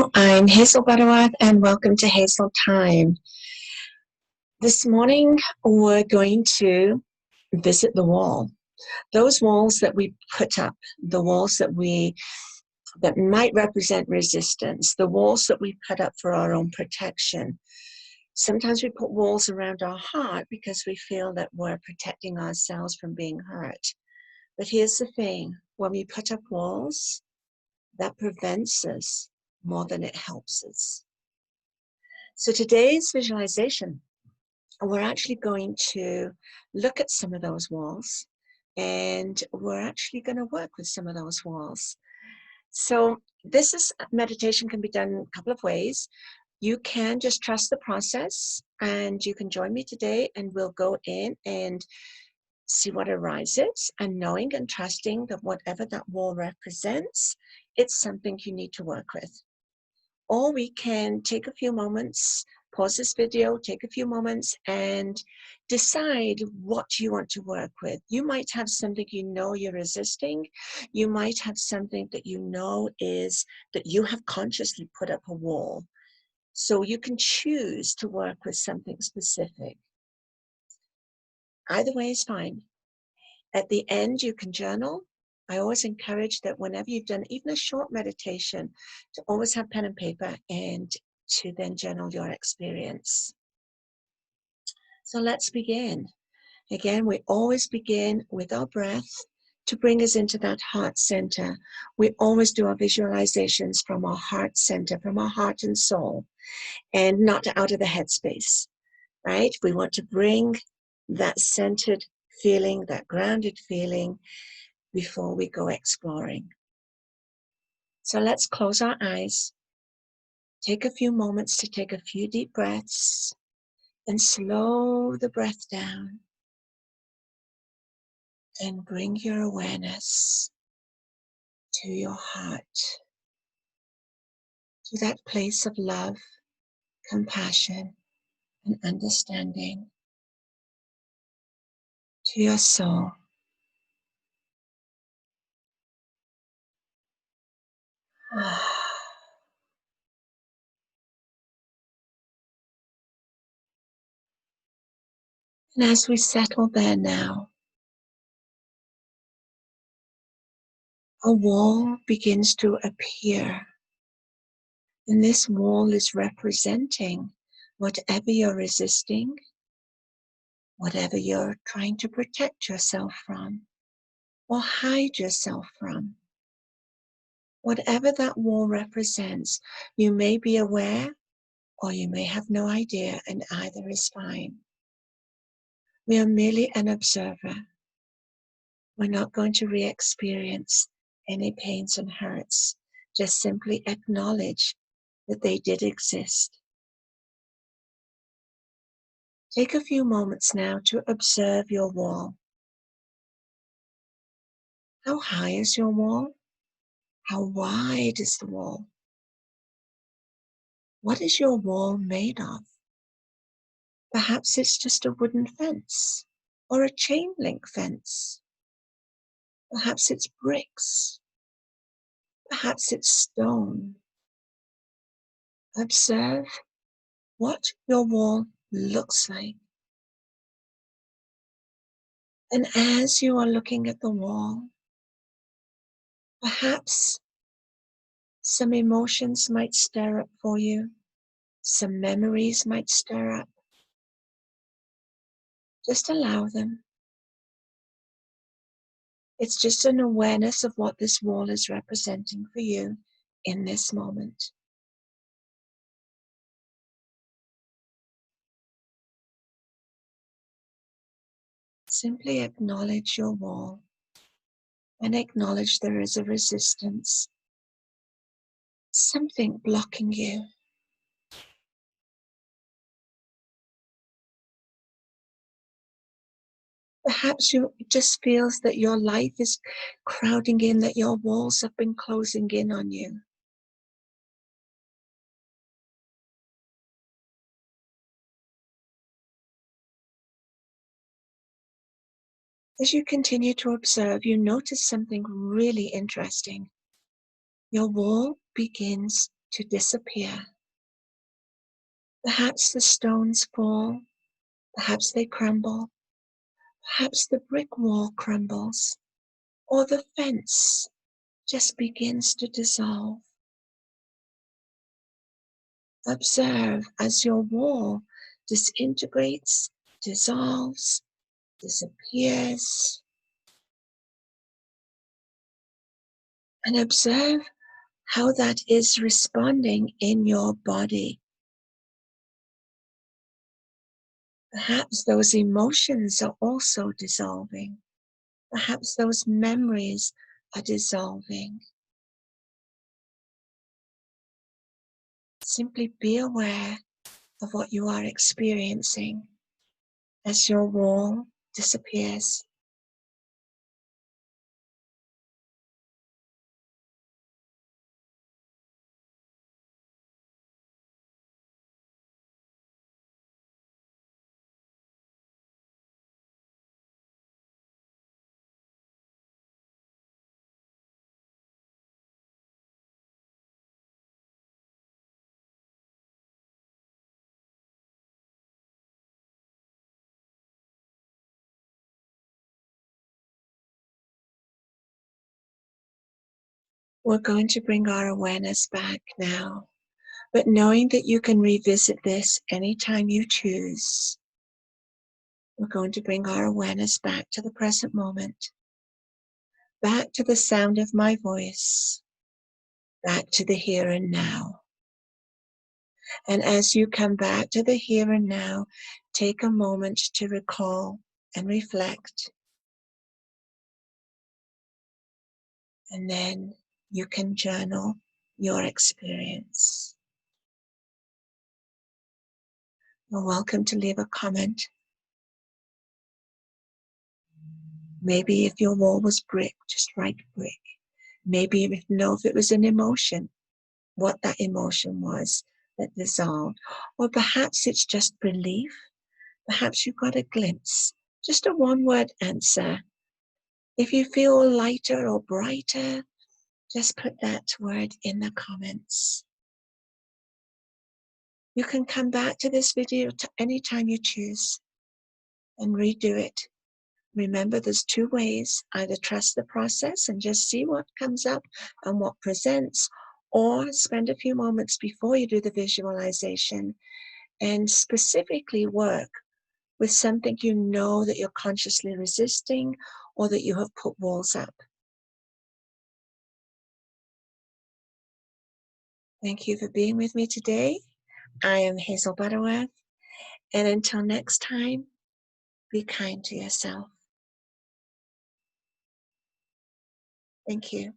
Hello, I'm Hazel Butterworth and welcome to Hazel Time. This morning we're going to visit the wall. Those walls that we put up, the walls that might represent resistance, the walls that we put up for our own protection. Sometimes we put walls around our heart because we feel that we're protecting ourselves from being hurt. But here's the thing, when we put up walls, that prevents us more than it helps us. So today's visualization, we're actually going to look at some of those walls, and we're actually going to work with some of those walls. So meditation can be done a couple of ways. You can just trust the process, and you can join me today, and we'll go in and see what arises, and knowing and trusting that whatever that wall represents, it's something you need to work with. Or we can take a few moments, pause this video, take a few moments and decide what you want to work with. You might have something you know you're resisting. You might have something that you know is that you have consciously put up a wall. So you can choose to work with something specific. Either way is fine. At the end, you can journal. I always encourage that whenever you've done even a short meditation, to always have pen and paper and to then journal your experience. So let's begin. Again, we always begin with our breath to bring us into that heart center. We always do our visualizations from our heart center, from our heart and soul, and not out of the headspace, right? We want to bring that centered feeling, that grounded feeling, before we go exploring. So let's close our eyes. Take a few moments to take a few deep breaths and slow the breath down and bring your awareness to your heart, to that place of love, compassion, and understanding, to your soul. And as we settle there now, a wall begins to appear. And this wall is representing whatever you're resisting, whatever you're trying to protect yourself from or hide yourself from. Whatever that wall represents, you may be aware or you may have no idea, and either is fine. We are merely an observer. We're not going to re-experience any pains and hurts. Just simply acknowledge that they did exist. Take a few moments now to observe your wall. How high is your wall? How wide is the wall? What is your wall made of? Perhaps it's just a wooden fence or a chain link fence. Perhaps it's bricks. Perhaps it's stone. Observe what your wall looks like. And as you are looking at the wall, perhaps some emotions might stir up for you. Some memories might stir up. Just allow them. It's just an awareness of what this wall is representing for you in this moment. Simply acknowledge your wall and acknowledge there is a resistance, something blocking you. Perhaps it just feels that your life is crowding in, that your walls have been closing in on you. As you continue to observe, you notice something really interesting. Your wall begins to disappear. Perhaps the stones fall, perhaps they crumble, perhaps the brick wall crumbles, or the fence just begins to dissolve. Observe as your wall disintegrates, dissolves, disappears, and observe how that is responding in your body. Perhaps those emotions are also dissolving. Perhaps those memories are dissolving. Simply be aware of what you are experiencing as your wall disappears. We're going to bring our awareness back now, but knowing that you can revisit this anytime you choose. We're going to bring our awareness back to the present moment, back to the sound of my voice, back to the here and now. And as you come back to the here and now, take a moment to recall and reflect. And then you can journal your experience. You're welcome to leave a comment. Maybe if your wall was brick, just write brick. Maybe you know if it was an emotion, what that emotion was that dissolved. Or perhaps it's just relief. Perhaps you got a glimpse. Just a one-word answer. If you feel lighter or brighter, just put that word in the comments. You can come back to this video anytime you choose and redo it. Remember, there's two ways. Either trust the process and just see what comes up and what presents, or spend a few moments before you do the visualization and specifically work with something you know that you're consciously resisting or that you have put walls up. Thank you for being with me today. I am Hazel Butterworth, and until next time, be kind to yourself. Thank you.